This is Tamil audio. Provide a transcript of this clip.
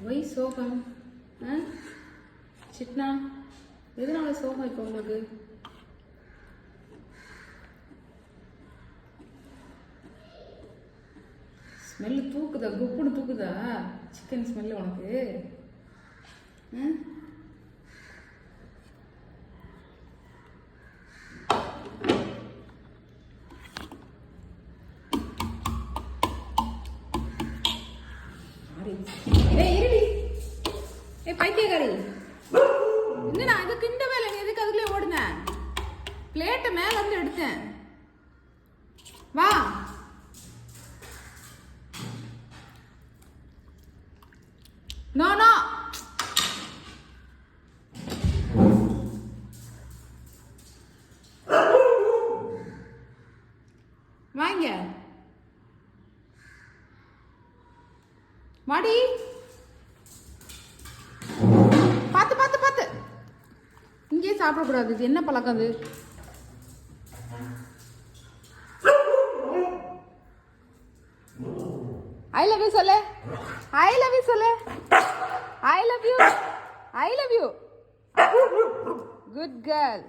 வை சோகம் சிட்னா, எதனால சோகம் இப்போ உங்களுக்கு? ஸ்மெல்லு தூக்குதா? குப்புன்னு தூக்குதா சிக்கன் ஸ்மெல்லு உனக்கு? பைத்தியக்காரி, என்னடா இது கிண்ட வேலை? நீ எதுக்கு அதுக்குள்ளே ஓடுன? பிளேட்டை மேல இருந்து எடுத்தேன். வா, நோ நோ, வாங்க வாடி. பார்த்து பார்த்து பார்த்து, இங்கேயே சாப்பிடக்கூடாது. இது என்ன பழக்கம் அது? ஐ லவ் யூ சொல்லு, ஐ லவ் யூ சொல்லு, I love you, I love you. Good girl.